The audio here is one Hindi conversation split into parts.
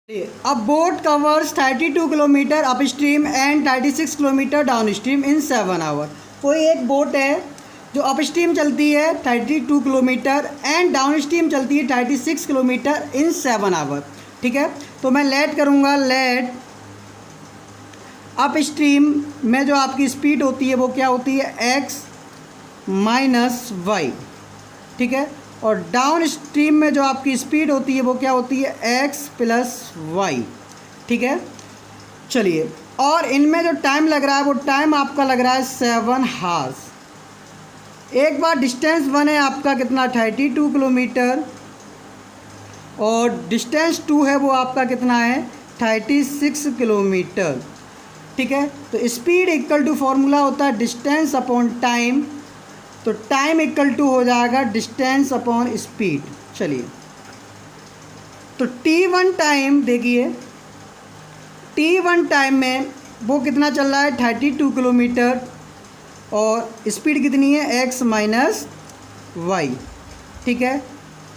A boat covers 32 kilometre upstream and 36 kilometre downstream in 7 hour. कोई एक बोट है जो अपस्ट्रीम चलती है 32 किलोमीटर एंड डाउनस्ट्रीम चलती है 36 किलोमीटर इन 7 आवर। ठीक है, तो मैं लेट करूँगा, लेट अपस्ट्रीम में जो आपकी स्पीड होती है वो क्या होती है, x माइनस वाई। ठीक है, और डाउन स्ट्रीम में जो आपकी स्पीड होती है वो क्या होती है, x प्लस वाई। ठीक है, चलिए, और इनमें जो टाइम लग रहा है वो टाइम आपका लग रहा है 7 हार्स। एक बार डिस्टेंस वन है आपका कितना, 32 किलोमीटर, और डिस्टेंस टू है वो आपका कितना है, 36 किलोमीटर। ठीक है, तो स्पीड इक्वल टू फॉर्मूला होता है डिस्टेंस अपॉन टाइम, तो टाइम इक्वल टू हो जाएगा डिस्टेंस अपॉन स्पीड। चलिए, तो t1 टाइम देखिए, t1 टाइम में वो कितना चल रहा है, 32 किलोमीटर, और स्पीड कितनी है, x माइनस वाई। ठीक है,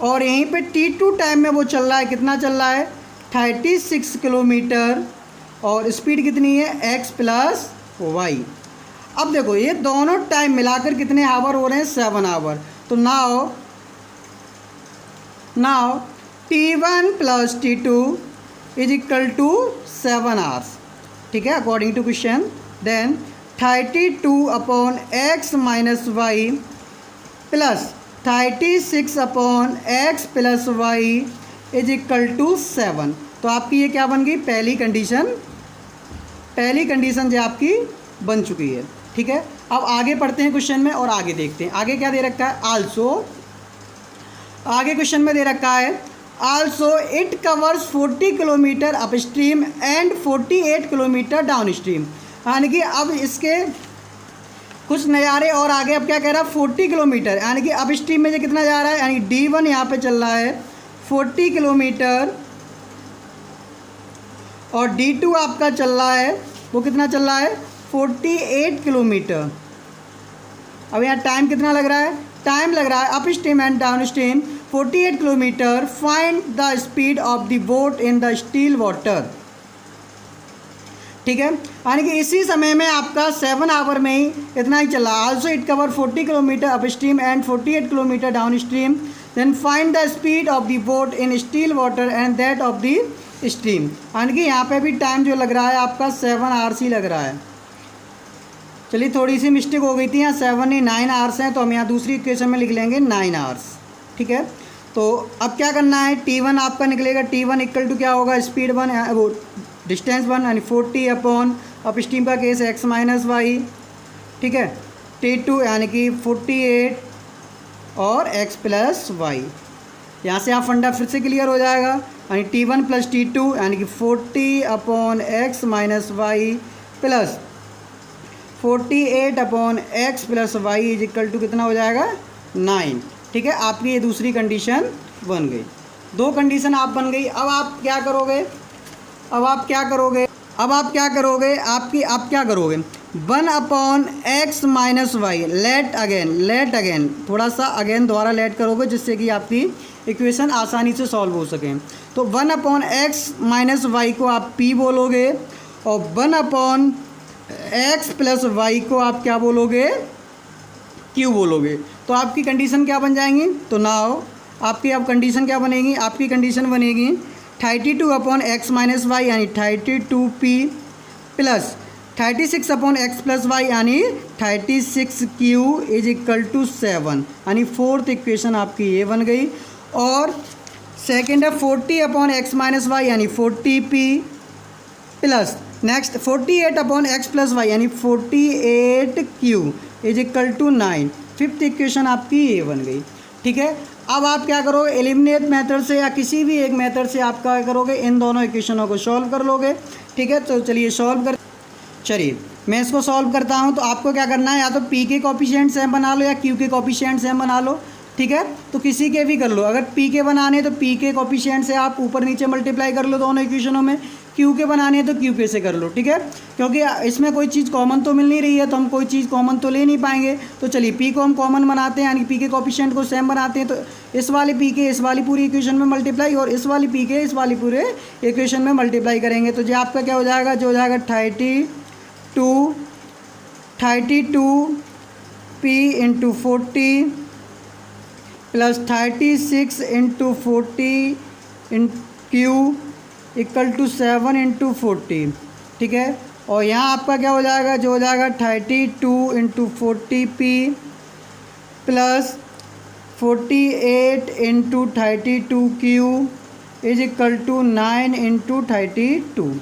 और यहीं पे t2 टाइम में वो चल रहा है, कितना चल रहा है, 36 किलोमीटर, और स्पीड कितनी है, x प्लस वाई। अब देखो ये दोनों टाइम मिलाकर कितने आवर हो रहे हैं, 7 आवर। तो now t1 plus t2 is equal to 7 hours. ठीक है, according to question. Then 32 upon x minus y plus 36 upon x plus y is equal to 7। तो आपकी ये क्या बन गई, पहली कंडीशन जो आपकी बन चुकी है। ठीक है, अब आगे पढ़ते हैं क्वेश्चन में और आगे देखते हैं आगे क्या दे रखा है। आल्सो, आगे क्वेश्चन में दे रखा है, also it covers 40 kilometre upstream and 48 kilometre downstream. यानी कि अब इसके कुछ नज़ारे और आगे अब क्या कह रहा है, 40 किलोमीटर, यानी कि अपस्ट्रीम में जो कितना जा रहा है, यानी D1 यहाँ पे चल रहा है 40 किलोमीटर, और D2 आपका चल रहा है, वो कितना चल रहा है, 48 किलोमीटर। अब यहाँ टाइम कितना लग रहा है, टाइम लग रहा है up stream and down stream 48 kilometre. Find the speed of the boat in the still water. ठीक है, यानी कि इसी समय में आपका 7 आवर में ही इतना ही चला। Also it cover 40 kilometre upstream and 48 kilometre downstream. Then find the speed of the boat in still water and that of the stream. यानी कि यहाँ पे भी टाइम जो लग रहा है आपका 7 आवर्स ही लग रहा है। चलिए, थोड़ी सी मिस्टेक हो गई थी, यहाँ 7 नहीं 9 आवर्स हैं, तो हम यहाँ दूसरी इक्वेशन में लिख लेंगे 9 आवर्स। ठीक है, तो अब क्या करना है, t1 आपका निकलेगा, t1 इक्वल टू क्या होगा, स्पीड वन, वो डिस्टेंस वन, यानी 40 अपॉन अप स्ट्रीम का केस x माइनस वाई। ठीक है, t2 यानी कि 48 और x प्लस वाई। यहाँ से आप फंडा फिर से क्लियर हो जाएगा, यानी t1 प्लस t2 यानी कि 40 upon x minus y plus 48 upon x plus y is equal to कितना हो जाएगा, 9। ठीक है, आपकी ये दूसरी कंडीशन बन गई, दो कंडीशन आप बन गई। अब आप क्या करोगे, आपकी आप क्या करोगे, 1 upon x minus y, let again थोड़ा सा अगेन दोबारा लेट करोगे, जिससे कि आपकी इक्वेशन आसानी से सॉल्व हो सके। तो 1 अपॉन x माइनस वाई को आप p बोलोगे, और 1 अपॉन x प्लस वाई को आप क्या बोलोगे, q बोलोगे। तो आपकी कंडीशन क्या बन जाएंगी, तो नाउ आपकी अब कंडीशन क्या बनेगी, आपकी कंडीशन बनेगी 32 अपॉन x माइनस वाई यानी 32p plus 36 upon x plus y यानी 36q इज इक्वल टू 7, यानी फोर्थ इक्वेशन आपकी ये बन गई। और सेकेंड है 40 अपॉन x माइनस वाई यानी 40p plus next 48 upon x plus y यानी 48q is equal to 9। Fifth equation आपकी ये बन गई। ठीक है, अब आप क्या करोगे, एलिमिनेट मेथड से या किसी भी एक मेथड से आप क्या करोगे, इन दोनों इक्वेशनों को सॉल्व कर लोगे। ठीक है, तो चलिए मैं इसको सॉल्व करता हूँ। तो आपको क्या करना है, या तो p के कोफिशिएंट सेम बना लो या q के कोफिशिएंट सेम बना लो। ठीक है, तो किसी के भी कर लो, अगर p के बनाने तो p के कोफिशिएंट से आप ऊपर नीचे मल्टीप्लाई कर लो दोनों इक्वेशनों में, क्यू के बनाने हैं तो क्यू के से कर लो, ठीक है, क्योंकि इसमें कोई चीज़ कॉमन तो मिल नहीं रही है, तो हम कोई चीज़ कॉमन तो ले नहीं पाएंगे। तो चलिए पी को हम कॉमन बनाते हैं, यानी पी के कोफिशिएंट को सेम बनाते हैं। तो इस वाली पी के इस वाली पूरी इक्वेशन में मल्टीप्लाई, और इस वाली पी के इस वाली पूरे इक्वेशन में मल्टीप्लाई करेंगे। तो जो आपका क्या हो जाएगा, जो हो जाएगा 32 p into 40 plus 36 into 40 in q equal to 7 into 40, ठीक है। और यहाँ आपका क्या हो जाएगा, जो हो जाएगा 32 into 40 p plus 48 into 32 q is equal to 9 into 32,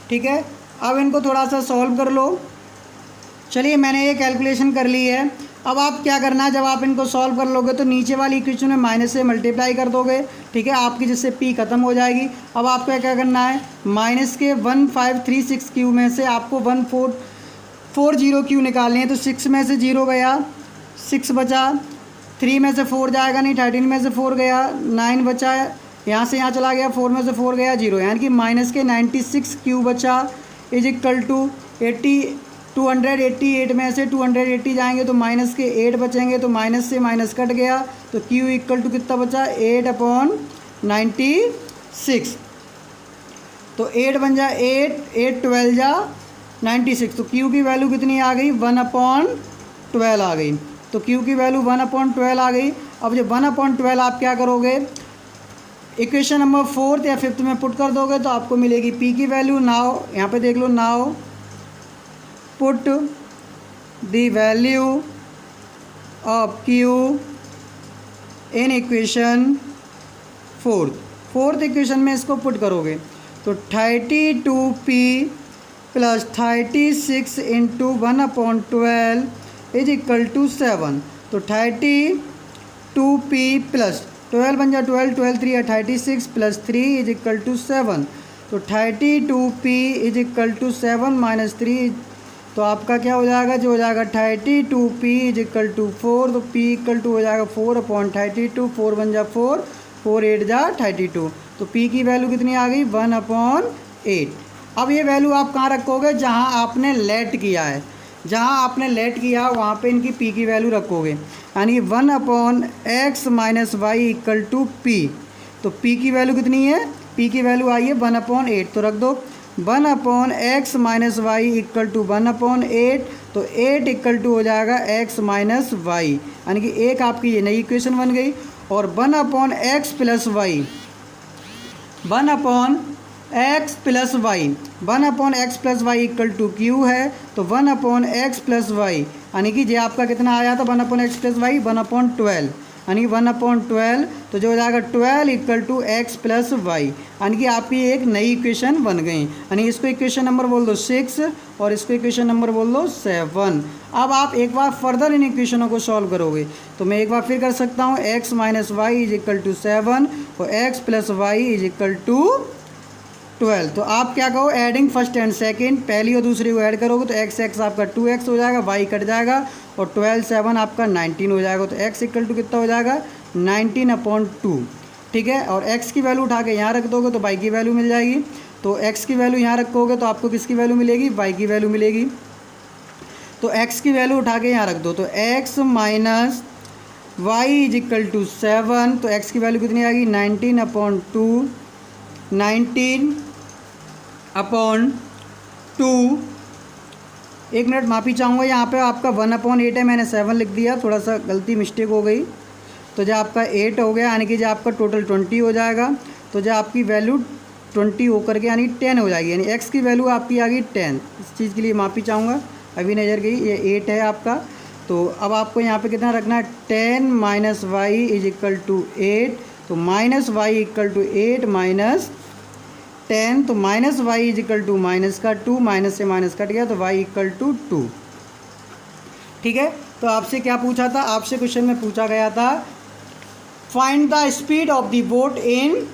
ठीक है। अब इनको थोड़ा सा सॉल्व कर लो। चलिए मैंने ये कैलकुलेशन कर ली है। अब आप क्या करना है, जब आप इनको सॉल्व कर लोगे तो नीचे वाली इक्वेशन में माइनस से मल्टीप्लाई कर दोगे, ठीक है, आपकी जिससे पी ख़त्म हो जाएगी। अब आपको क्या करना है, माइनस के 1536 क्यू में से आपको 1440 क्यू निकालनी है। तो 6 में से 0 गया, 6 बचा, 3 में से 4 जाएगा नहीं, 13 में से 4 गया, 9 बचा, यहाँ से यहाँ चला गया, 4 में से 4 गया 0, यानी कि माइनस के 96 क्यू बचा इज इक्वल टू 288 में से 280 जाएंगे तो माइनस के 8 बचेंगे, तो माइनस से माइनस कट गया, तो Q इक्वल टू कितना बचा, 8/96। तो 8 बन जा 8 12 जा 96, तो Q की वैल्यू कितनी आ गई, 1/12 आ गई। तो Q की वैल्यू 1/12 आ गई। अब जो 1/12 आप क्या करोगे, इक्वेशन नंबर 4 या 5 में पुट कर दोगे तो आपको मिलेगी P की वैल्यू। नाउ यहाँ पे देख लो, now put the value of Q in equation 4th equation में इसको पुट करोगे तो 32p plus 36 into 1/12 is equal to 7। तो 32p प्लस 12 बन जाए 12 3 है 36 प्लस 3 इज इक्वल टू 7। तो 32p is equal to 7 minus 3, तो आपका क्या हो जाएगा, जो हो जाएगा 32p इज इक्वल टू 4। तो p इक्वल टू हो जाएगा 4/32, 4 बन जा 4, 4 8 जा 32। तो p की वैल्यू कितनी आ गई, 1/8। अब ये वैल्यू आप कहाँ रखोगे, जहाँ आपने लेट किया है, जहाँ आपने लेट किया वहाँ पे इनकी p की वैल्यू रखोगे, यानी 1/x minus y equal to p। तो p की वैल्यू कितनी है, p की वैल्यू आई है 1/8, तो रख दो 1/x minus y equal to 1/8। तो 8 इक्वल टू हो जाएगा x माइनस वाई, यानी कि एक आपकी ये नई इक्वेशन बन गई। और 1/x plus y, 1/x plus y, 1/x plus y equal to q है। तो 1/x प्लस वाई, यानी कि ये आपका कितना आया था, 1/x प्लस वाई 1/12, यानी 1/12। तो जो हो जाएगा 12 equal to x plus y, यानी कि आपकी एक नई इक्वेशन बन गई। यानी इसको इक्वेशन नंबर बोल दो 6 और इसको इक्वेशन नंबर बोल दो 7। अब आप एक बार फर्दर इन इक्वेशनों को सॉल्व करोगे तो मैं एक बार फिर कर सकता हूँ, x minus y is equal to 7 और x plus y is equal to 12। तो आप क्या कहो, एडिंग फर्स्ट एंड सेकंड, पहली और दूसरी को ऐड करोगे तो x आपका 2x हो जाएगा, y कट जाएगा और 12 7 आपका 19 हो जाएगा। तो x इक्वल टू कितना हो जाएगा, 19/2, ठीक है। और x की वैल्यू उठा के यहाँ रख दोगे तो y की वैल्यू मिल जाएगी। तो x की वैल्यू यहाँ रखोगे तो आपको किसकी वैल्यू मिलेगी, y की वैल्यू मिलेगी। तो x की वैल्यू उठा के यहाँ रख दो, तो x minus y is equal to 7। तो x की वैल्यू कितनी आ गई, 19/2, 19/2। एक मिनट माफ़ी चाहूँगा, यहाँ पे आपका 1/8 है, मैंने 7 लिख दिया, थोड़ा सा गलती मिस्टेक हो गई। तो जो आपका 8 हो गया, यानी कि जो आपका टोटल 20 हो जाएगा। तो जो आपकी वैल्यू 20 होकर के यानी 10 हो जाएगी, यानी x की वैल्यू आपकी आ गई 10। इस चीज़ के लिए माफ़ी चाहूँगा, अभी नज़र गई, ये 8 है आपका। तो अब आपको यहाँ पे कितना रखना है, 10 minus y is equal to 8। तो minus y equal to 8 minus 10, तो minus y is equal to minus का 2, माइनस से माइनस कट गया तो y इक्वल टू 2, ठीक है। तो आपसे क्या पूछा था, आपसे क्वेश्चन में पूछा गया था find the speed of the boat in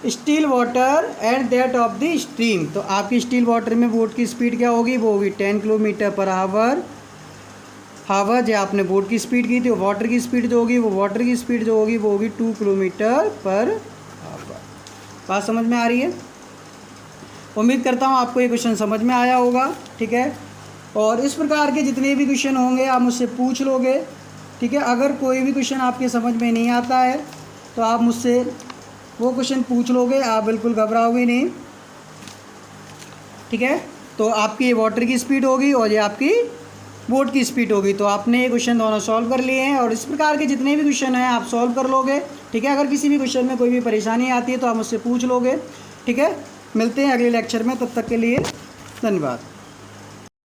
still water and that of the stream. तो आपकी स्टिल वाटर में बोट की स्पीड क्या होगी, वो होगी 10 किलोमीटर पर आवर। जो आपने बोट की स्पीड की थी, वो वाटर की स्पीड जो होगी, वो वाटर की स्पीड जो होगी वो होगी 2 किलोमीटर पर आवर। बात समझ में आ रही है। उम्मीद करता हूँ आपको ये क्वेश्चन समझ में आया होगा, ठीक है। और इस प्रकार के जितने भी क्वेश्चन होंगे आप मुझसे पूछ लोगे, ठीक है। अगर कोई भी क्वेश्चन आपके समझ में नहीं आता है तो आप मुझसे वो क्वेश्चन पूछ लोगे, आप बिल्कुल घबराओगे नहीं, ठीक है। तो आपकी वाटर की स्पीड होगी और ये आपकी बोट की स्पीड होगी। तो आपने ये क्वेश्चन दोनों सॉल्व कर लिए हैं और इस प्रकार के जितने भी क्वेश्चन हैं आप सॉल्व कर लोगे, ठीक है। अगर किसी भी क्वेश्चन में कोई भी परेशानी आती है तो आप मुझसे पूछ लोगे, ठीक है। मिलते हैं अगले लेक्चर में, तब तक के लिए धन्यवाद।